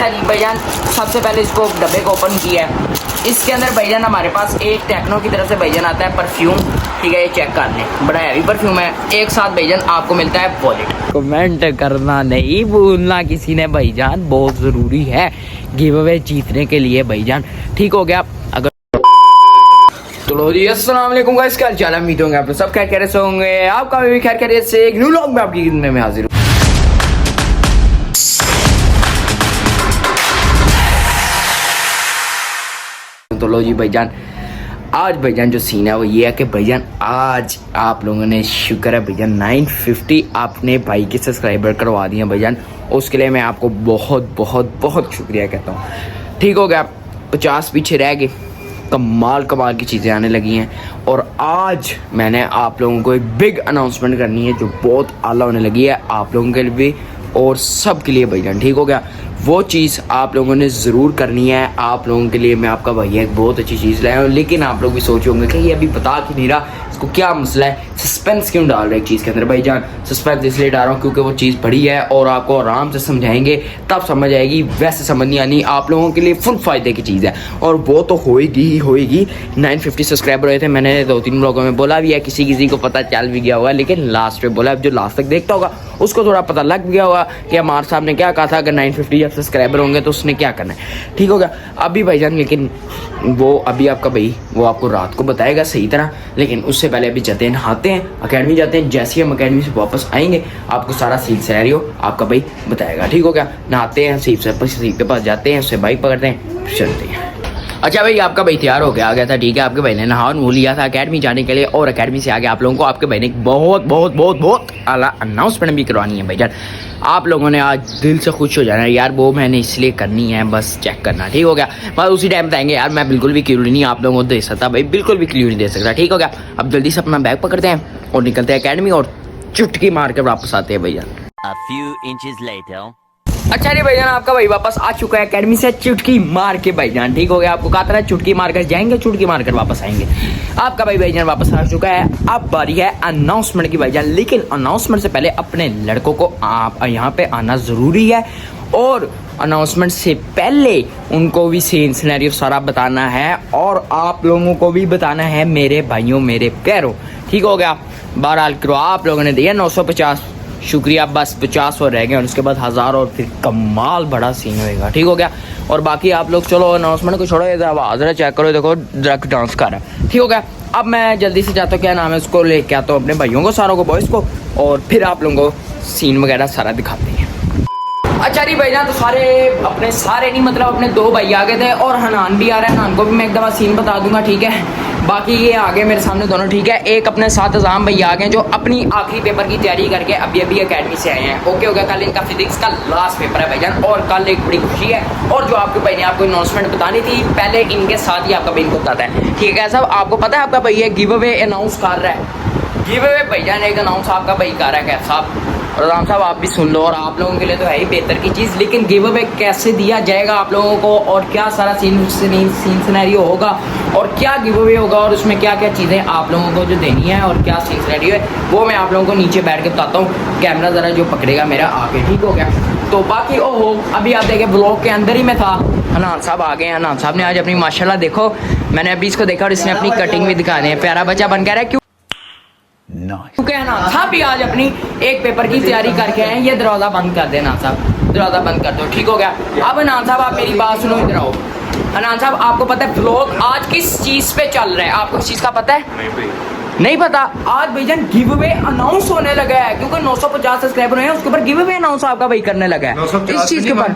अच्छा जी भैया, सबसे पहले इसको डब्बे को ओपन किया है। इसके अंदर भैया हमारे पास एक टेक्नो की तरफ से भैया आता है परफ्यूम, ठीक है, ये चेक कर लें, बड़ा हैवी परफ्यूम है। एक साथ भैया आपको मिलता है वॉलेट। कमेंट करना नहीं भूलना किसी ने भाईजान, बहुत ज़रूरी है गिव अवे जीतने के लिए भाईजान, ठीक हो गया। अगर तो जी अस्सलाम वालेकुम गाइस, क्या हाल है? उम्मीद होंगे आप लोग सब खैर से होंगे, आपका भी खैर खैरियत से एक न्यू व्लॉग में आपकी खिदमत में हाजिर हूँ। तो लो जी भाईजान, आज भाईजान जो सीन है वो ये है कि भाईजान आज आप लोगों ने, शुक्र है भाईजान, 950 आपने भाई के सब्सक्राइबर करवा दिए भाईजान। उसके लिए मैं आपको बहुत बहुत बहुत शुक्रिया कहता हूँ, ठीक हो गया। 50 पीछे रह गए, कमाल कमाल की चीज़ें आने लगी हैं। और आज मैंने आप लोगों को एक बिग अनाउंसमेंट करनी है जो बहुत आला होने लगी है आप लोगों के लिए भी और सब के लिए भाईजान, ठीक हो गया। वो चीज़ आप लोगों ने ज़रूर करनी है। आप लोगों के लिए मैं आपका भैया एक बहुत अच्छी चीज़ लाया हूँ, लेकिन आप लोग भी सोचे होंगे कि ये अभी बता क्यों नहीं रहा, इसको क्या मसला है, सस्पेंस क्यों डाल रहे एक चीज़ के अंदर। भाईजान सस्पेंस इसलिए डाल रहा हूँ क्योंकि वो चीज़ बड़ी है और आपको आराम से समझाएंगे तब समझ आएगी, वैसे समझ नहीं आनी। आप लोगों के लिए फुल फ़ायदे की चीज़ है और वो तो होएगी ही होएगी। 950 सब्सक्राइबर हुए थे, मैंने 2-3 ब्लॉगों में बोला भी है, किसी को पता चल भी गया होगा, लेकिन लास्ट में बोला, जो लास्ट तक देखता होगा उसको थोड़ा पता लग गया होगा कि अमार साहब ने क्या कहा था, अगर 950 सब्सक्राइबर होंगे तो उसने क्या करना है, ठीक हो गया। अभी भाईजान लेकिन वो अभी आपका भाई वो आपको रात को बताएगा सही तरह, लेकिन उससे पहले अभी जाते हैं, नहाते हैं, अकेडमी जाते हैं। जैसे ही हम अकेडमी से वापस आएंगे आपको सारा सीन सिनेरियो आपका भाई बताएगा, ठीक हो गया। नहाते हैं, सीप के पास जाते हैं, उससे बाइक पकड़ते हैं, चलते हैं। अच्छा भाई, आपका भाई तैयार हो गया आ गया था, ठीक है। आपके भाई ने नहा नु लिया था अकेडमी जाने के लिए और अकेडमी से आगे आप लोगों को आपके भाई ने बहुत बहुत बहुत बहुत आला अनाउंसमेंट भी करवानी है भाईजान। आप लोगों ने आज दिल से खुश हो जाना है यार, वो मैंने इसलिए करनी है, बस चेक करना, ठीक हो गया। बस उसी टाइम बताएंगे यार, मैं बिल्कुल भी क्लियर नहीं आप लोगों को दे सकता भाई, बिल्कुल भी क्लियर नहीं दे सकता, ठीक हो गया। अब जल्दी से अपना बैग पकड़ते हैं और निकलते हैं अकेडमी और चुटकी मार कर वापस आते हैं भैया। अच्छा जी भाईजान, आपका भाई वापस आ चुका है अकेडमी से चुटकी मार के भाईजान, ठीक हो गया। आपको कहा था चुटकी मार कर जाएंगे, चुटकी मार कर वापस आएंगे। आपका भाई भाईजान वापस आ चुका है। अब बारी है अनाउंसमेंट की भाईजान, लेकिन अनाउंसमेंट से पहले अपने लड़कों को आप यहाँ पे आना ज़रूरी है और अनाउंसमेंट से पहले उनको भी सीन सिनेरियो सारा बताना है और आप लोगों को भी बताना है मेरे भाइयों मेरे प्यारों, ठीक हो गया। बहरहाल करो, आप लोगों ने दिया 950, शुक्रिया, बस 50 और रह गए और उसके बाद 1000 और फिर कमाल बड़ा सीन होएगा, ठीक हो गया। और बाकी आप लोग चलो अनाउंसमेंट को छोड़ो, इधर आवाज़ रहा चेक करो, देखो ड्रग डांस कर रहा है, ठीक हो गया। अब मैं जल्दी से जाता हूँ, क्या नाम है, उसको लेके आता हूँ अपने भाइयों को सारों को, बॉयज़ को, और फिर आप लोगों को सीन वगैरह सारा दिखाते हैं। अच्छा जी भाईजान, तो सारे नहीं मतलब अपने 2 भाई आ गए थे और हनान भी आ रहा है। हनान को भी मैं एक दफ़ा सीन बता दूंगा, ठीक है। बाकी ये आगे मेरे सामने दोनों, ठीक है। एक अपने साथ अज़ाम भैया आ गए जो अपनी आखिरी पेपर की तैयारी करके अभी अकेडमी से आए हैं, ओके हो गया। कल इनका फिजिक्स का लास्ट पेपर है भाईजान और कल एक बड़ी खुशी है। और जो आपके भाई ने आपको अनाउंसमेंट बतानी थी, पहले इनके साथ ही आपका भाई को बताता है, ठीक है साहब। आपको पता है आपका भैया गिव अवे अनाउंस कर रहा है, गिव अवे भाईजान एक अनाउंस आपका भाई कर रहा है, क्या साहब। और राम साहब आप भी सुन लो, और आप लोगों के लिए तो है ही बेहतर की चीज़, लेकिन गिव अवे कैसे दिया जाएगा आप लोगों को और क्या सारा सीन सिनेरियो होगा और क्या गिव अवे होगा और उसमें क्या क्या चीज़ें आप लोगों को जो देनी है और क्या सीन सिनेरियो है, वो मैं आप लोगों को नीचे बैठ के बताता हूँ। कैमरा ज़रा जो पकड़ेगा मेरा आगे, ठीक हो गया। तो बाकी ओहो, अभी आप देखें ब्लॉग के अंदर ही मैं था, हनान साहब आ गए हैं। हनान साहब ने आज अपनी माशाल्लाह देखो, मैंने अभी इसको देखा और इसने अपनी कटिंग भी दिखा दी है, प्यारा बच्चा बन गया है। क्यों क्योंकि हनान साहब भी आज अपनी एक पेपर की तैयारी करके आए हैं। ये दरवाज़ा बंद कर देना साहब, दरवाज़ा बंद कर दो, ठीक हो गया। अब हनान साहब आप मेरी बात सुनो, इधर आओ। हनान साहब आपको पता है ब्लॉग आज किस चीज़ पे चल रहा है, आपको इस चीज़ का पता है? नहीं पता। आज भाईजान गिव अवे अनाउंस होने लगा है क्योंकि 950 सब्सक्राइबर हैं, उसके ऊपर गिव अवे अनाउंस आपका भाई करने लगा है। इस चीज के ऊपर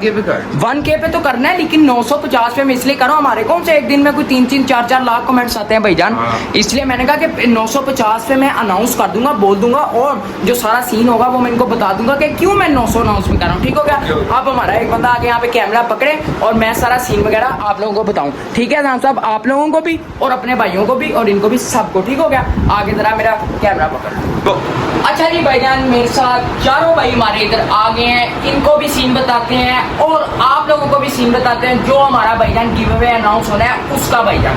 1K पे तो करना है, लेकिन 950 पे मैं इसलिए करो, हमारे कौन से एक दिन में कोई 3-3, 4-4 लाख कमेंट्स आते हैं भाईजान, इसलिए मैंने कहा कि 950 पे मैं अनाउंस कर दूंगा, बोल दूंगा और जो सारा सीन होगा वो मैं इनको बता दूंगा कि क्यों मैं 900 अनाउंस में कर रहा हूँ, ठीक हो गया। अब हमारा एक बंदा आगे यहाँ पे कैमरा पकड़े और मैं सारा सीन वगैरह आप लोगों को बताऊँ, ठीक है साहब, आप लोगों को भी और अपने भाइयों को भी और इनको भी, सबको, ठीक हो गया। आगे जरा मेरा कैमरा पकड़। अच्छा जी भाईजान, मेरे साथ चारों भाई हमारे इधर आ गए हैं, इनको भी सीन बताते हैं और आप लोगों को भी सीन बताते हैं जो हमारा भाईजान गिव अवे अनाउंस होना है उसका भाईजान,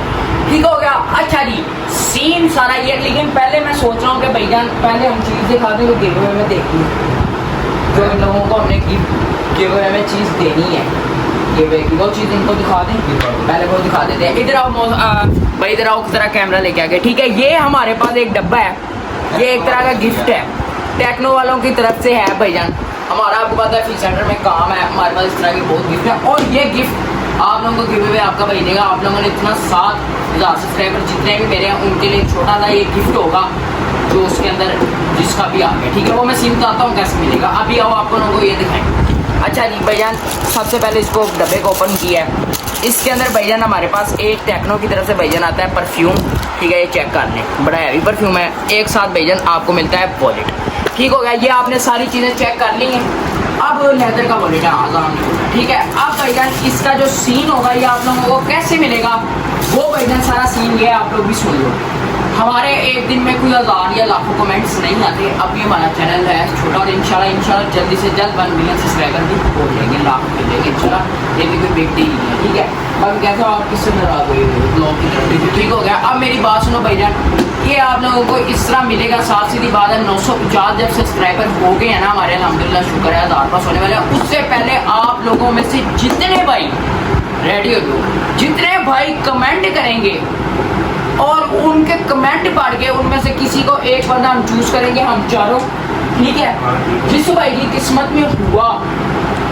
ठीक हो गया। अच्छा जी, सीन सारा ये, लेकिन पहले मैं सोच रहा हूँ कि भाईजान पहले हम चीज़ दिखा दें, गिव अवे में देखी जो इन लोगों को हमने गिव अवे में चीज़ देनी है, ये वो चीज़ इनको दिखा दें, पहले वो दिखा देते हैं। इधर आओ भाई, इधर आओ, तरह कैमरा लेके आ गए, ठीक है। ये हमारे पास एक डब्बा है, ये एक तरह का गिफ्ट है, टेक्नो वालों की तरफ से है भाईजान। हमारा आपको पता है फीस सेंटर में काम है, हमारे पास इस तरह की बहुत गिफ्ट है। और ये गिफ्ट आप लोगों को गिव अवे आपका भाई देगा। आप लोगों ने इतना 7,000 सब्सक्राइबर जितने भी मेरे हैं उनके लिए छोटा सा ये गिफ्ट होगा, जो उसके अंदर जिसका भी आ गया, ठीक है। वो मैं सीन बताता हूँ कैसे मिलेगा। अभी आओ आपको लोगों को ये दिखाएंगे। अच्छा जी भाईजान, सबसे पहले इसको डब्बे को ओपन किया है। इसके अंदर भाईजान हमारे पास एक टेक्नो की तरफ से भाईजान आता है परफ्यूम, ठीक है। ये चेक कर लें, बड़ा हैवी परफ्यूम है। एक साथ भाईजान आपको मिलता है वॉलेट, ठीक हो गया। ये आपने सारी चीज़ें चेक कर ली हैं। अब लेदर का वॉलेट है आजाम, ठीक है। अब भाईजान इसका जो सीन होगा ये आप लोगों को कैसे मिलेगा, वो भाईजान सारा सीन ये आप लोग भी सुन लो। हमारे एक दिन में कोई 1000 या लाखों कमेंट्स नहीं आते। अभी हमारा चैनल है छोटा और इंशाल्लाह जल्दी से जल्द 1 मिलियन सब्सक्राइबर भी हो जाएंगे, लाख मिल जाएंगे इंशाल्लाह। ये भी कोई बिग डील नहीं है, ठीक है। बाकी कहते हो आप किससे नाराज हुए ब्लॉग की तरफ, ठीक हो गया। अब मेरी बात सुनो भाईजान, ये आप लोगों को इस तरह मिलेगा। साफ सीधी बात है, 950 जब सब्सक्राइबर हो गए हैं ना हमारे, अल्हम्दुलिल्लाह शुक्र है, 1000 पास होने वाले हैं। उससे पहले आप लोगों में से जितने भाई रेडी हो गए, जितने भाई कमेंट करेंगे और उनके कमेंट पढ़ के उनमें से किसी को एक बंदा हम चूज करेंगे, हम चारों, ठीक है। जिस भाई की किस्मत में हुआ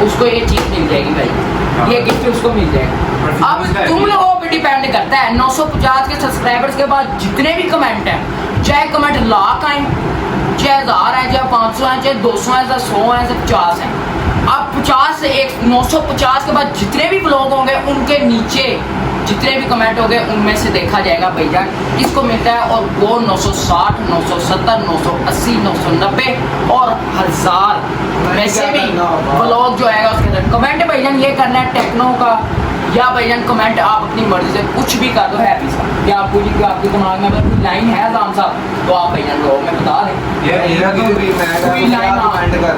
उसको ये चीज मिल जाएगी भाई, ये गिफ्ट उसको मिल जाएगा। अब तुम लोगों पे डिपेंड करता है। 950 के सब्सक्राइबर्स के बाद जितने भी कमेंट हैं, चाहे कमेंट लाख आए, चाहे 1000 है, चाहे 500 है, चाहे 200 है, चाहे 100 है, चाहे 50 है। अब 50 से 950 के बाद जितने भी ब्लॉग होंगे उनके नीचे जितने भी कमेंट होंगे उनमें से देखा जाएगा भाईजान इसको मिलता है। और वो 960, 970, 980, 990 और 1000 में से भी ब्लॉग जो आएगा उसके अंदर कमेंट भाईजान ये करना है टेक्नो का, या भाईजान कमेंट आप अपनी मर्जी से कुछ भी कर दो हैप्पी सा। क्या आपको जी आपके दिमाग में अगर कोई लाइन है आजाम साहब तो आप भाईजान ब्लॉग में बता दें। कोई लाइन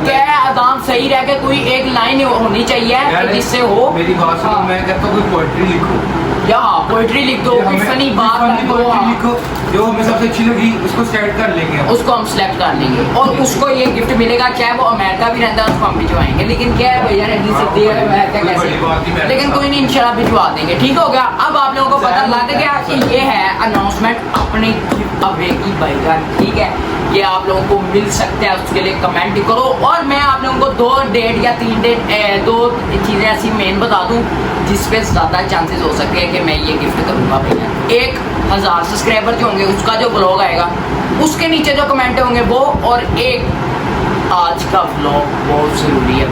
क्या आजाम सही रह के कोई एक लाइन होनी चाहिए जिससे हो। मेरी बात सुनो, मैं कहता हूँ कोई पोएट्री लिखो या पोएट्री लिख दो, कोई फनी बात लिखो जो हमें सबसे अच्छी लगी उसको सेलेक्ट कर लेंगे, उसको हम सिलेक्ट कर लेंगे और उसको ये गिफ्ट मिलेगा। चाहे वो अमेरिका भी रहता है उसको हम भिजवाएंगे, लेकिन क्या है भैया इतनी सब्जी है अमेरिका कैसे, लेकिन कोई नहीं इंशाल्लाह भिजवा देंगे, ठीक हो गया। अब आप लोगों को पता लग गया कि ये है अनाउंसमेंट अपने गिफ्ट अवे की भाईजान, ठीक है। ये आप लोगों को मिल सकता है, उसके लिए कमेंट करो। और मैं आप लोगों को 2 डेट या 3 डेट 2 चीज़ें ऐसी मेन बता दूँ जिस पे ज़्यादा चांसेस हो सके कि मैं ये गिफ्ट करूँगा भैया। 1000 सब्सक्राइबर जो होंगे उसका जो ब्लॉग आएगा उसके नीचे जो कमेंट होंगे वो, और एक आज का ब्लॉग बहुत ज़रूरी है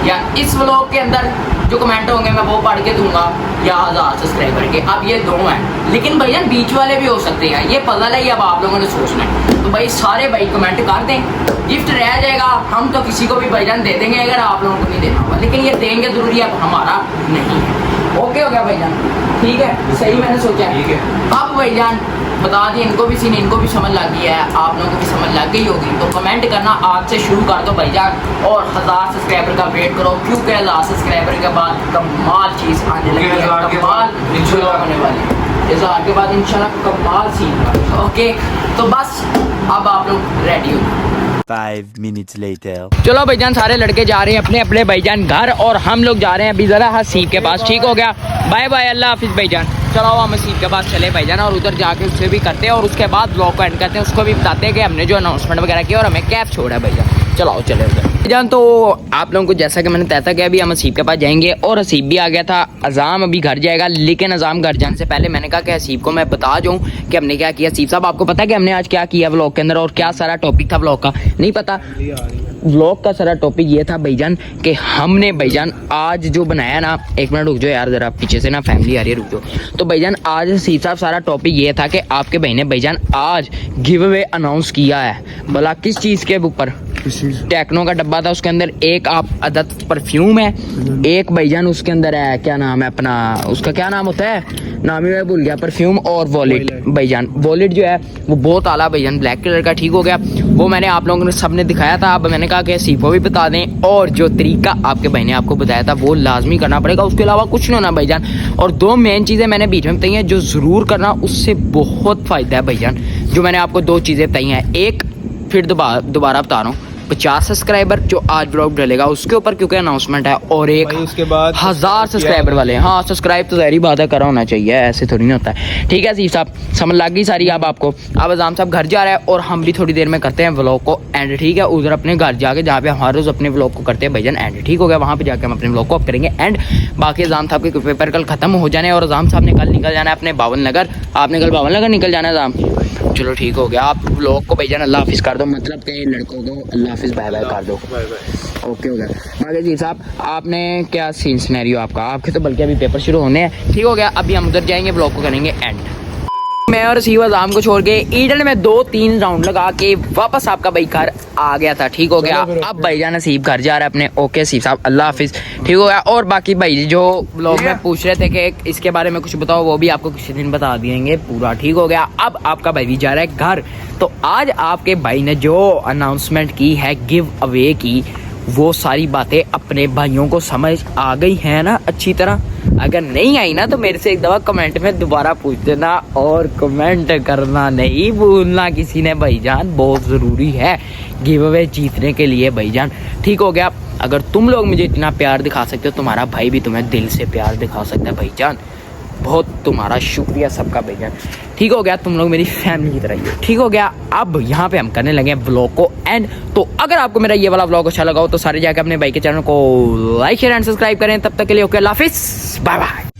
या इस ब्लॉग के अंदर जो कमेंट होंगे मैं वो पढ़ के दूंगा, या 1000 सब्सक्राइबर के। अब ये 2 हैं, लेकिन भैया बीच वाले भी हो सकते हैं, ये पजल है, अब आप लोगों ने सोचना है। तो भाई सारे भाई कमेंट कर दें, गिफ्ट रह जाएगा। हम तो किसी को भी भाईजान दे देंगे अगर आप लोगों को नहीं देना होगा, लेकिन ये देंगे जरूरी है, अब हमारा नहीं है। ओके हो गया भाईजान, ठीक है, सही मैंने सोचा है, ठीक है। अब भाईजान बता दें, इनको भी सीन इनको भी समझ लग गया है, आप लोगों को भी समझ लग गई होगी। तो कमेंट करना आज से शुरू कर दो भाईजान, और 1000 सब्सक्राइबर का वेट करो, क्योंकि 1000 सब्सक्राइबर के बाद कमाल चीज़ आने लगी है, कमाल होने वाली 1000 के बाद इंशाल्लाह कमाल सीन। ओके तो बस अब आप लोग रेडी हो। 5 minutes later. चलो भाईजान सारे लड़के जा रहे हैं अपने अपने भाईजान घर, और हम लोग जा रहे हैं अभी जरा हसीब के पास, ठीक हो गया। बाय बाय, अल्लाह हाफिज भाईजान। चलो हम हसीब के पास चले भाईजान, और उधर जाके उससे भी करते हैं, और उसके बाद ब्लॉग को एंड करते हैं, उसको भी बताते हैं कि हमने जो अनाउंसमेंट वगैरह किया और हमें कैब छोड़ा है भाईजान। चलो आओ चले उधर भाईजान। तो आप लोगों को जैसा कि मैंने तय था कि अभी हम हसीब के पास जाएंगे, और हसीब भी आ गया था। अजाम अभी घर जाएगा, लेकिन अजाम घर जाने से पहले मैंने कहा कि हसीब को मैं बता जाऊँ कि हमने क्या किया। हसीब साहब आपको पता है कि हमने आज क्या किया व्लॉग के अंदर, और क्या सारा टॉपिक था व्लॉग का? नहीं पता। व्लॉग का सारा टॉपिक ये था भाईजान कि हमने भाईजान आज जो बनाया ना, 1 मिनट रुक जाओ यार, जरा पीछे से ना फैमिली आ रही है, रुक जाओ। तो भाईजान आज हसीब साहब सारा टॉपिक ये था कि आपके भाई ने भाईजान आज गिव अवे अनाउंस किया है। भला किस चीज़ के ऊपर? टेक्नो का डब्बा था, उसके अंदर एक आप अदद परफ्यूम है, एक भाईजान उसके अंदर है, क्या नाम है अपना, उसका क्या नाम होता है, नाम ही मैं भूल गया, परफ्यूम और वॉलेट भाईजान। वॉलेट जो है वो बहुत आला भाईजान, ब्लैक कलर का, ठीक हो गया। वो मैंने आप लोगों ने सबने दिखाया था। अब मैंने कहा कि सीफो भी बता दें, और जो तरीका आपके भाई ने आपको बताया था वो लाजमी करना पड़ेगा, उसके अलावा कुछ नहीं होना भाईजान। और 2 मेन चीज़ें मैंने बीच में बताई हैं जो ज़रूर करना, उससे बहुत फ़ायदा है भाईजान। जो मैंने आपको 2 चीज़ें बताई हैं, एक फिर दोबारा बता रहा हूँ, 50 सब्सक्राइबर जो आज ब्लॉग डलेगा उसके ऊपर, क्योंकि अनाउंसमेंट है, और एक भाई उसके बाद 1000 सब्सक्राइबर वाले। हाँ सब्सक्राइब तो जहरी बात है, करा होना चाहिए, ऐसे थोड़ी नहीं होता है। ठीक है अजीब साहब, समझ लग गई सारी अब आपको। अब अजाम साहब घर जा रहा है और हम भी थोड़ी देर में करते हैं व्लॉग को एंड। ठीक है उधर अपने घर जाके जहाँ पे हम हर रोज अपने व्लॉग को करते हैं भाईजान एंड। ठीक हो गया, वहाँ पे जाके हम अपने व्लॉग को करेंगे एंड। बाकी अजाम साहब के पेपर कल खत्म हो जाने और अजाम साहब ने कल निकल जाना है अपने बावन नगर। आपने कल बावन नगर निकल जाना है अजाम, चलो ठीक हो गया। आप लोग को भाईजान अल्लाह हाफिज़ कर दो, मतलब के लड़कों को अल्लाह हाफिज़ बाय बाय कर दो। ओके हो गया। बाकी जी साहब आपने क्या सीन सिनेरियो आपका, आपके तो बल्कि अभी पेपर शुरू होने हैं। ठीक हो गया, अभी हम उधर जाएंगे, ब्लॉग को करेंगे एंड। मैं और सीवा अजाम को छोड़ के ईडन में 2-3 राउंड लगा के वापस आपका भाई घर आ गया था। ठीक हो गया, अब भाईजान नसीब घर जा रहा है अपने। ओके सीब साहब अल्लाह हाफिज़। ठीक हो गया। और बाकी भाई जो ब्लॉग में पूछ रहे थे कि इसके बारे में कुछ बताओ, वो भी आपको किसी दिन बता देंगे पूरा। ठीक हो गया। अब आपका भाई भी जा रहा है घर, तो आज आपके भाई ने जो अनाउंसमेंट की है गिव अवे की, वो सारी बातें अपने भाइयों को समझ आ गई है ना अच्छी तरह। अगर नहीं आई ना तो मेरे से एक दफ़ा कमेंट में दोबारा पूछ देना और कमेंट करना नहीं भूलना किसी ने भाईजान, बहुत ज़रूरी है गिव अवे जीतने के लिए भाईजान। ठीक हो गया। अगर तुम लोग मुझे इतना प्यार दिखा सकते हो, तुम्हारा भाई भी तुम्हें दिल से प्यार दिखा सकता है भाईजान। बहुत तुम्हारा शुक्रिया सबका भाईजान। ठीक हो गया, तुम लोग मेरी फैमिली की तरह ही हो। ठीक हो गया। अब यहाँ पे हम करने लगे व्लॉग को एंड। तो अगर आपको मेरा ये वाला व्लॉग अच्छा लगा हो तो सारे जाकर अपने भाई के चैनल को लाइक शेयर एंड सब्सक्राइब करें। तब तक के लिए ओके, अल्लाह हाफिज़, बाय बाय।